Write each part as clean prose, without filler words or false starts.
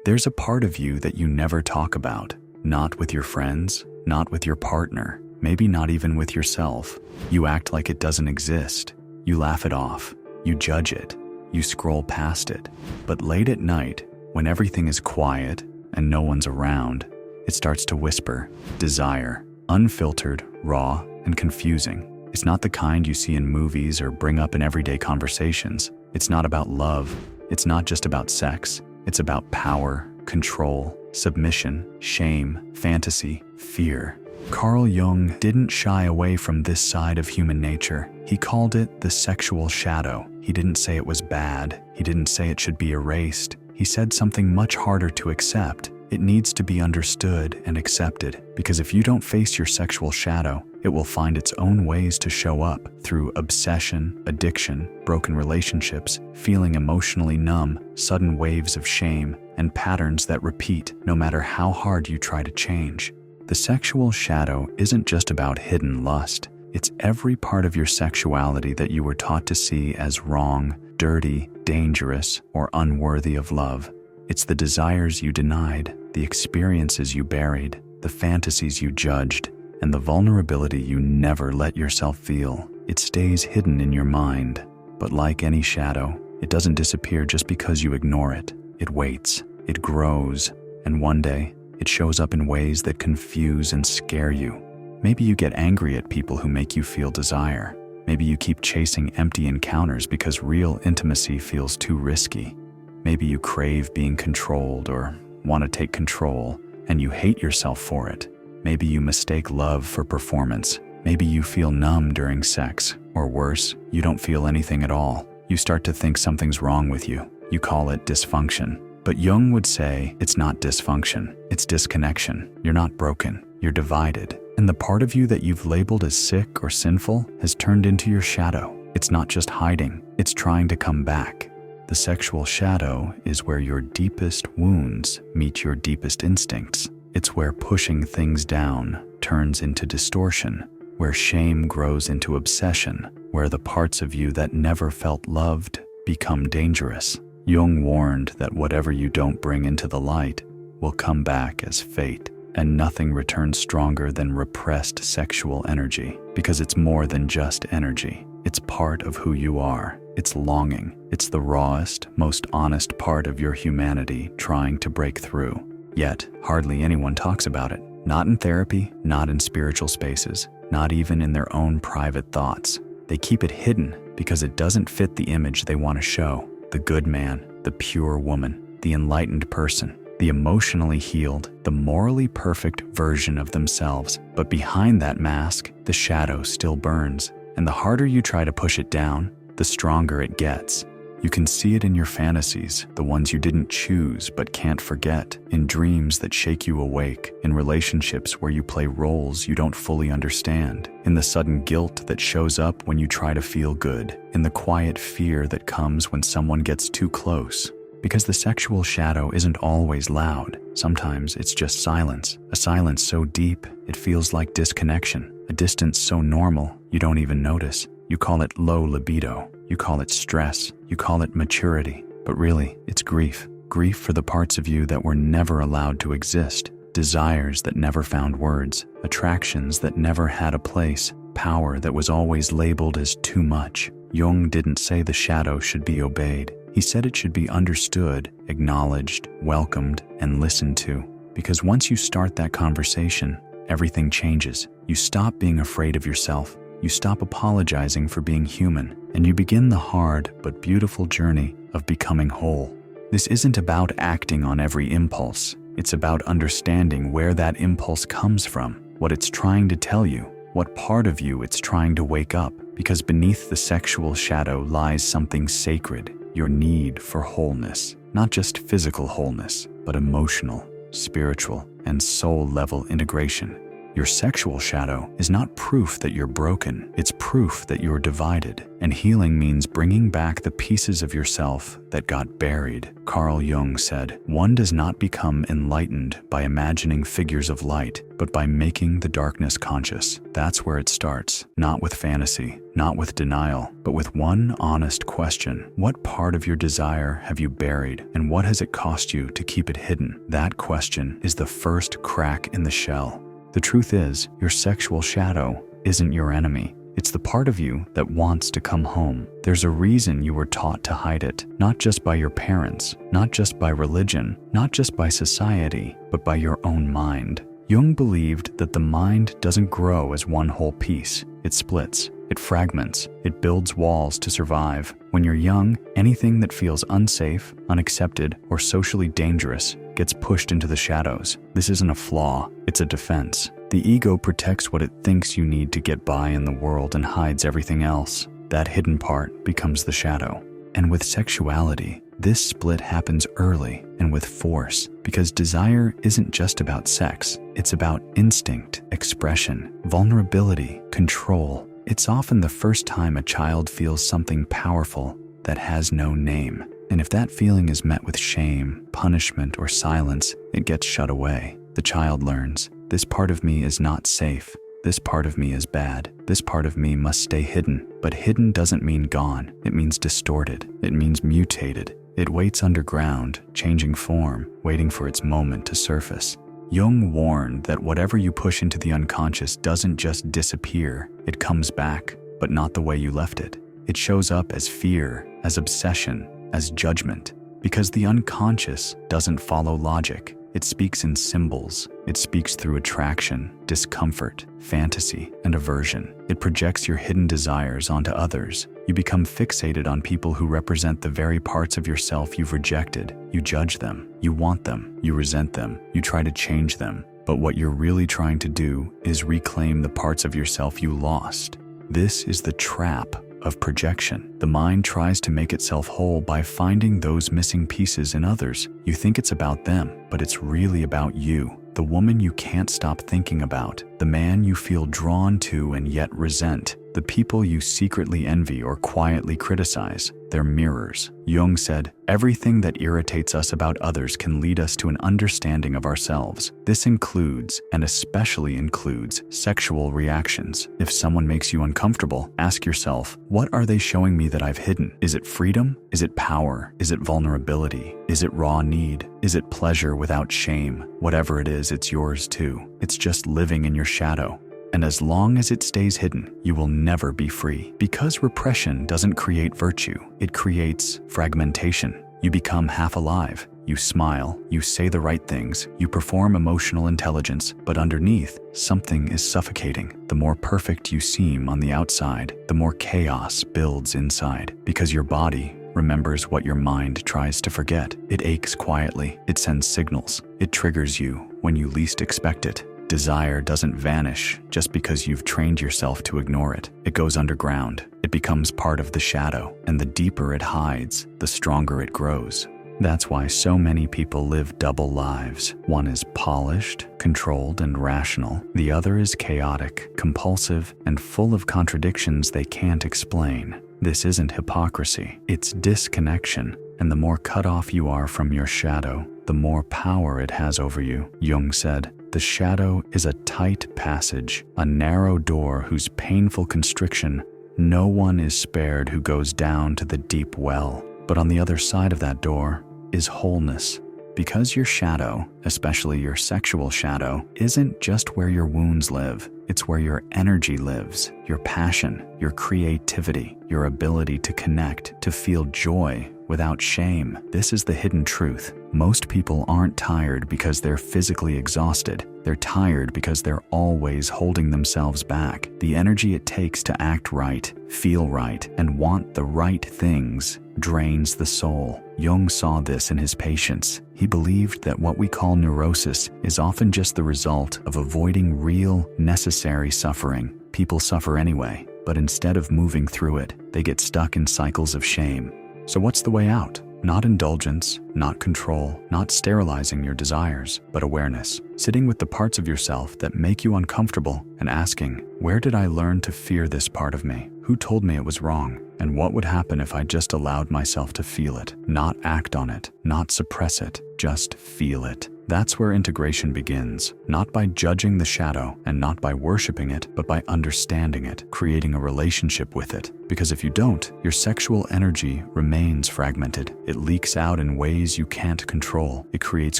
There's a part of you that you never talk about, not with your friends, not with your partner, maybe not even with yourself. You act like it doesn't exist. You laugh it off. You judge it. You scroll past it. But late at night, when everything is quiet and no one's around, it starts to whisper. Desire, unfiltered, raw, and confusing. It's not the kind you see in movies or bring up in everyday conversations. It's not about love. It's not just about sex. It's about power, control, submission, shame, fantasy, fear. Carl Jung didn't shy away from this side of human nature. He called it the sexual shadow. He didn't say it was bad. He didn't say it should be erased. He said something much harder to accept. It needs to be understood and accepted, because if you don't face your sexual shadow, it will find its own ways to show up through obsession, addiction, broken relationships, feeling emotionally numb, sudden waves of shame, and patterns that repeat no matter how hard you try to change. The sexual shadow isn't just about hidden lust. It's every part of your sexuality that you were taught to see as wrong, dirty, dangerous, or unworthy of love. It's the desires you denied, the experiences you buried, the fantasies you judged, and the vulnerability you never let yourself feel. It stays hidden in your mind, but like any shadow, it doesn't disappear just because you ignore it. It waits, it grows, and one day, it shows up in ways that confuse and scare you. Maybe you get angry at people who make you feel desire. Maybe you keep chasing empty encounters because real intimacy feels too risky. Maybe you crave being controlled or want to take control, and you hate yourself for it. Maybe you mistake love for performance. Maybe you feel numb during sex, or worse, you don't feel anything at all. You start to think something's wrong with you. You call it dysfunction. But Jung would say it's not dysfunction, it's disconnection. You're not broken, you're divided. And the part of you that you've labeled as sick or sinful has turned into your shadow. It's not just hiding, it's trying to come back. The sexual shadow is where your deepest wounds meet your deepest instincts. It's where pushing things down turns into distortion, where shame grows into obsession, where the parts of you that never felt loved become dangerous. Jung warned that whatever you don't bring into the light will come back as fate, and nothing returns stronger than repressed sexual energy, because it's more than just energy. It's part of who you are. It's longing. It's the rawest, most honest part of your humanity trying to break through. Yet, hardly anyone talks about it. Not in therapy, not in spiritual spaces, not even in their own private thoughts. They keep it hidden because it doesn't fit the image they want to show. The good man, the pure woman, the enlightened person, the emotionally healed, the morally perfect version of themselves. But behind that mask, the shadow still burns. And the harder you try to push it down, the stronger it gets. You can see it in your fantasies, the ones you didn't choose but can't forget, in dreams that shake you awake, in relationships where you play roles you don't fully understand, in the sudden guilt that shows up when you try to feel good, in the quiet fear that comes when someone gets too close. Because the sexual shadow isn't always loud. Sometimes it's just silence, a silence so deep it feels like disconnection, a distance so normal you don't even notice. You call it low libido, you call it stress, you call it maturity, but really, it's grief. Grief for the parts of you that were never allowed to exist, desires that never found words, attractions that never had a place, power that was always labeled as too much. Jung didn't say the shadow should be obeyed. He said it should be understood, acknowledged, welcomed, and listened to. Because once you start that conversation, everything changes. You stop being afraid of yourself. You stop apologizing for being human, and you begin the hard but beautiful journey of becoming whole. This isn't about acting on every impulse. It's about understanding where that impulse comes from, what it's trying to tell you, what part of you it's trying to wake up, because beneath the sexual shadow lies something sacred, your need for wholeness, not just physical wholeness, but emotional, spiritual, and soul-level integration. Your sexual shadow is not proof that you're broken, it's proof that you're divided. And healing means bringing back the pieces of yourself that got buried. Carl Jung said, "One does not become enlightened by imagining figures of light, but by making the darkness conscious." That's where it starts, not with fantasy, not with denial, but with one honest question. What part of your desire have you buried, and what has it cost you to keep it hidden? That question is the first crack in the shell. The truth is, your sexual shadow isn't your enemy. It's the part of you that wants to come home. There's a reason you were taught to hide it, not just by your parents, not just by religion, not just by society, but by your own mind. Jung believed that the mind doesn't grow as one whole piece. It splits, it fragments, it builds walls to survive. When you're young, anything that feels unsafe, unaccepted, or socially dangerous gets pushed into the shadows. This isn't a flaw, it's a defense. The ego protects what it thinks you need to get by in the world and hides everything else. That hidden part becomes the shadow. And with sexuality, this split happens early and with force, because desire isn't just about sex. It's about instinct, expression, vulnerability, control. It's often the first time a child feels something powerful that has no name. And if that feeling is met with shame, punishment, or silence, it gets shut away. The child learns, this part of me is not safe. This part of me is bad. This part of me must stay hidden. But hidden doesn't mean gone. It means distorted. It means mutated. It waits underground, changing form, waiting for its moment to surface. Jung warned that whatever you push into the unconscious doesn't just disappear. It comes back, but not the way you left it. It shows up as fear, as obsession, as judgment. Because the unconscious doesn't follow logic. It speaks in symbols. It speaks through attraction, discomfort, fantasy, and aversion. It projects your hidden desires onto others. You become fixated on people who represent the very parts of yourself you've rejected. You judge them. You want them. You resent them. You try to change them. But what you're really trying to do is reclaim the parts of yourself you lost. This is the trap of projection. The mind tries to make itself whole by finding those missing pieces in others. You think it's about them, but it's really about you. The woman you can't stop thinking about, the man you feel drawn to and yet resent, the people you secretly envy or quietly criticize, they're mirrors. Jung said, everything that irritates us about others can lead us to an understanding of ourselves. This includes, and especially includes, sexual reactions. If someone makes you uncomfortable, ask yourself, what are they showing me that I've hidden? Is it freedom? Is it power? Is it vulnerability? Is it raw need? Is it pleasure without shame? Whatever it is, it's yours too. It's just living in your shadow. And as long as it stays hidden, you will never be free. Because repression doesn't create virtue, it creates fragmentation. You become half alive. You smile, you say the right things, you perform emotional intelligence, but underneath, something is suffocating. The more perfect you seem on the outside, the more chaos builds inside. Because your body remembers what your mind tries to forget. It aches quietly. It sends signals. It triggers you when you least expect it. Desire doesn't vanish just because you've trained yourself to ignore it. It goes underground. It becomes part of the shadow, and the deeper it hides, the stronger it grows. That's why so many people live double lives. One is polished, controlled, and rational. The other is chaotic, compulsive, and full of contradictions they can't explain. This isn't hypocrisy. It's disconnection. And the more cut off you are from your shadow, the more power it has over you. Jung said, the shadow is a tight passage, a narrow door whose painful constriction no one is spared who goes down to the deep well. But on the other side of that door is wholeness. Because your shadow, especially your sexual shadow, isn't just where your wounds live. It's where your energy lives, your passion, your creativity, your ability to connect, to feel joy without shame. This is the hidden truth. Most people aren't tired because they're physically exhausted. They're tired because they're always holding themselves back. The energy it takes to act right, feel right, and want the right things drains the soul. Jung saw this in his patients. He believed that what we call neurosis is often just the result of avoiding real, necessary suffering. People suffer anyway, but instead of moving through it, they get stuck in cycles of shame. So what's the way out? Not indulgence, not control, not sterilizing your desires, but awareness. Sitting with the parts of yourself that make you uncomfortable and asking, where did I learn to fear this part of me? Who told me it was wrong? And what would happen if I just allowed myself to feel it? Not act on it, not suppress it, just feel it. That's where integration begins, not by judging the shadow and not by worshiping it, but by understanding it, creating a relationship with it. Because if you don't, your sexual energy remains fragmented. It leaks out in ways you can't control. It creates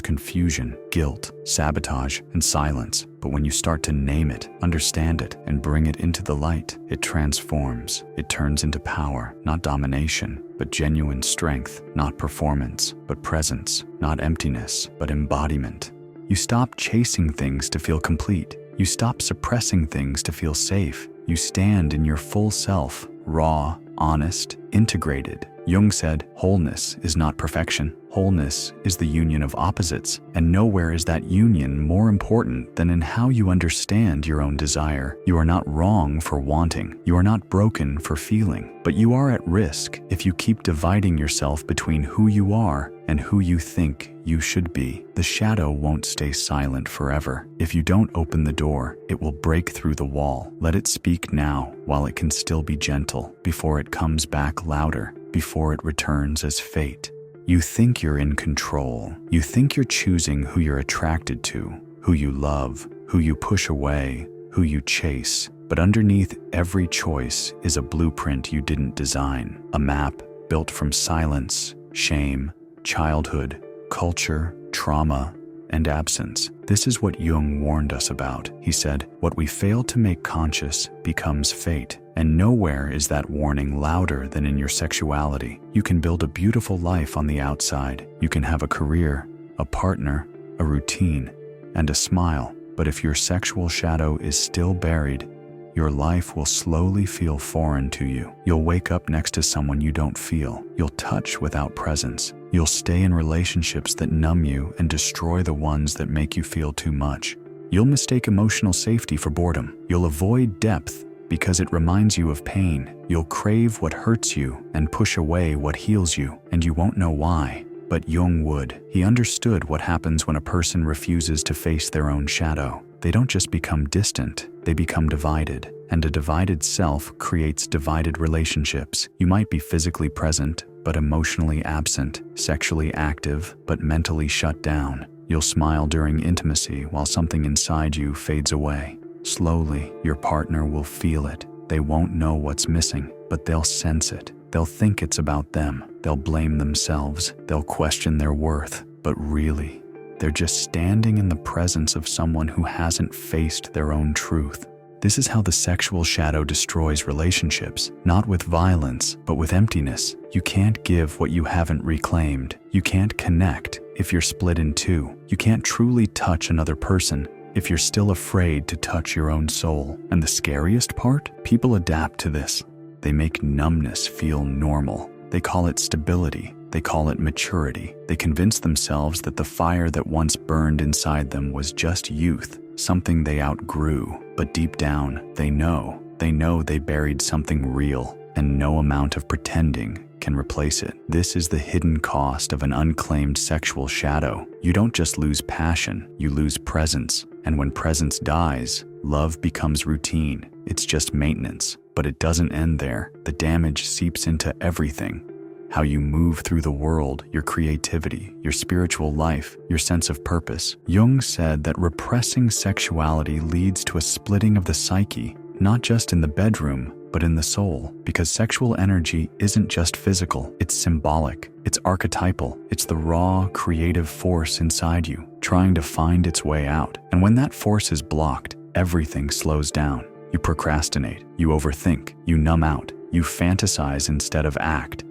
confusion, guilt, sabotage, and silence. But when you start to name it, understand it, and bring it into the light, it transforms. It turns into power, not domination, but genuine strength, not performance, but presence, not emptiness, but embodiment. You stop chasing things to feel complete. You stop suppressing things to feel safe. You stand in your full self, raw, honest, integrated. Jung said, wholeness is not perfection. Wholeness is the union of opposites, and nowhere is that union more important than in how you understand your own desire. You are not wrong for wanting. You are not broken for feeling. But you are at risk if you keep dividing yourself between who you are and who you think you should be. The shadow won't stay silent forever. If you don't open the door, it will break through the wall. Let it speak now while it can still be gentle, before it comes back louder, before it returns as fate. You think you're in control. You think you're choosing who you're attracted to, who you love, who you push away, who you chase. But underneath every choice is a blueprint you didn't design, a map built from silence, shame, childhood, culture, trauma, and absence. This is what Jung warned us about. He said, what we fail to make conscious becomes fate. And nowhere is that warning louder than in your sexuality. You can build a beautiful life on the outside. You can have a career, a partner, a routine, and a smile. But if your sexual shadow is still buried, your life will slowly feel foreign to you. You'll wake up next to someone you don't feel. You'll touch without presence. You'll stay in relationships that numb you and destroy the ones that make you feel too much. You'll mistake emotional safety for boredom. You'll avoid depth because it reminds you of pain. You'll crave what hurts you and push away what heals you, and you won't know why. But Jung would. He understood what happens when a person refuses to face their own shadow. They don't just become distant, they become divided. And a divided self creates divided relationships. You might be physically present, but emotionally absent, sexually active, but mentally shut down. You'll smile during intimacy while something inside you fades away. Slowly, your partner will feel it. They won't know what's missing, but they'll sense it. They'll think it's about them. They'll blame themselves. They'll question their worth. But really, they're just standing in the presence of someone who hasn't faced their own truth. This is how the sexual shadow destroys relationships, not with violence, but with emptiness. You can't give what you haven't reclaimed. You can't connect if you're split in two. You can't truly touch another person if you're still afraid to touch your own soul. And the scariest part? People adapt to this. They make numbness feel normal. They call it stability. They call it maturity. They convince themselves that the fire that once burned inside them was just youth, something they outgrew. But deep down, they know they buried something real, and no amount of pretending can replace it. This is the hidden cost of an unclaimed sexual shadow. You don't just lose passion, you lose presence. And when presence dies, love becomes routine. It's just maintenance. But it doesn't end there. The damage seeps into everything. How you move through the world, your creativity, your spiritual life, your sense of purpose. Jung said that repressing sexuality leads to a splitting of the psyche, not just in the bedroom, but in the soul. Because sexual energy isn't just physical, it's symbolic, it's archetypal, it's the raw, creative force inside you, trying to find its way out. And when that force is blocked, everything slows down. You procrastinate, you overthink, you numb out, you fantasize instead of act.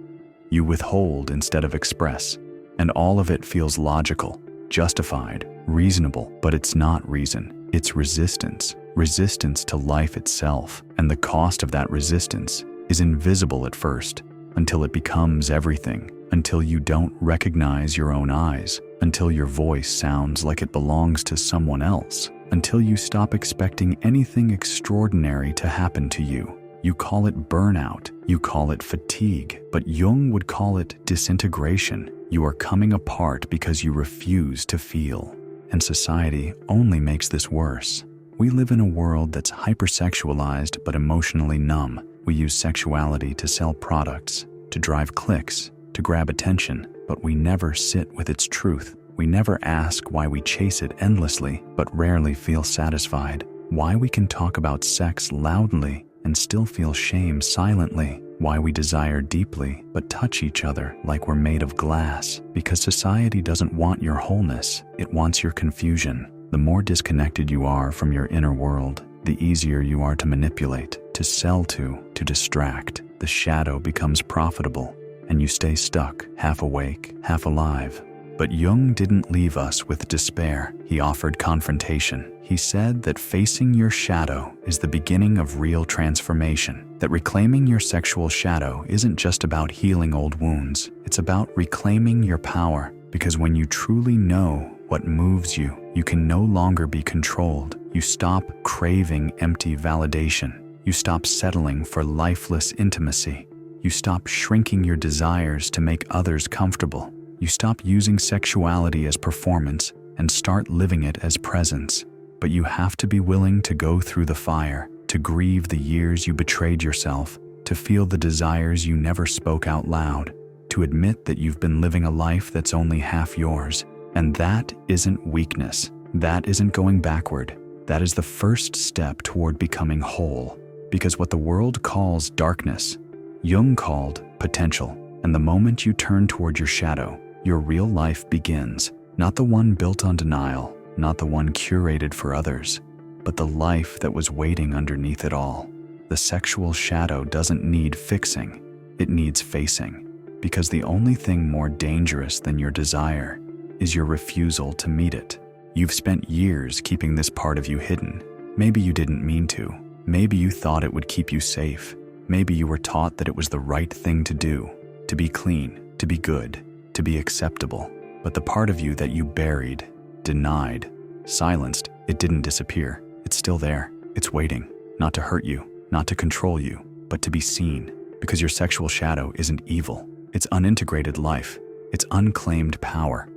You withhold instead of express, and all of it feels logical, justified, reasonable, but it's not reason, it's resistance. Resistance to life itself, and the cost of that resistance is invisible at first, until it becomes everything, until you don't recognize your own eyes, until your voice sounds like it belongs to someone else, until you stop expecting anything extraordinary to happen to you. You call it burnout. You call it fatigue. But Jung would call it disintegration. You are coming apart because you refuse to feel. And society only makes this worse. We live in a world that's hypersexualized but emotionally numb. We use sexuality to sell products, to drive clicks, to grab attention, but we never sit with its truth. We never ask why we chase it endlessly, but rarely feel satisfied. Why we can talk about sex loudly and still feel shame silently. Why we desire deeply but touch each other like we're made of glass. Because society doesn't want your wholeness, it wants your confusion. The more disconnected you are from your inner world, the easier you are to manipulate, to sell to distract. The shadow becomes profitable, and you stay stuck, half awake, half alive. But Jung didn't leave us with despair. He offered confrontation. He said that facing your shadow is the beginning of real transformation, that reclaiming your sexual shadow isn't just about healing old wounds, it's about reclaiming your power, because when you truly know what moves you, you can no longer be controlled. You stop craving empty validation. You stop settling for lifeless intimacy. You stop shrinking your desires to make others comfortable. You stop using sexuality as performance and start living it as presence. But you have to be willing to go through the fire, to grieve the years you betrayed yourself, to feel the desires you never spoke out loud, to admit that you've been living a life that's only half yours. And that isn't weakness. That isn't going backward. That is the first step toward becoming whole. Because what the world calls darkness, Jung called potential. And the moment you turn toward your shadow, your real life begins. Not the one built on denial, not the one curated for others, but the life that was waiting underneath it all. The sexual shadow doesn't need fixing, it needs facing. Because the only thing more dangerous than your desire is your refusal to meet it. You've spent years keeping this part of you hidden. Maybe you didn't mean to. Maybe you thought it would keep you safe. Maybe you were taught that it was the right thing to do, to be clean, to be good, to be acceptable. But the part of you that you buried, denied, silenced, it didn't disappear. It's still there. It's waiting, not to hurt you, not to control you, but to be seen. Because your sexual shadow isn't evil. It's unintegrated life. It's unclaimed power.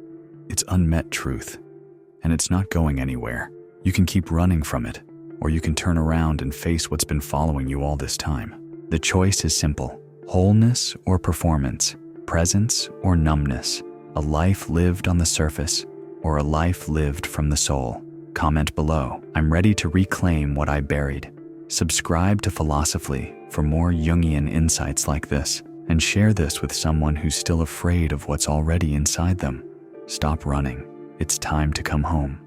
It's unmet truth. And it's not going anywhere. You can keep running from it, or you can turn around and face what's been following you all this time. The choice is simple: wholeness or performance, presence or numbness, a life lived on the surface or a life lived from the soul. Comment below. I'm ready to reclaim what I buried. Subscribe to Philosophy for more Jungian insights like this, and share this with someone who's still afraid of what's already inside them. Stop running. It's time to come home.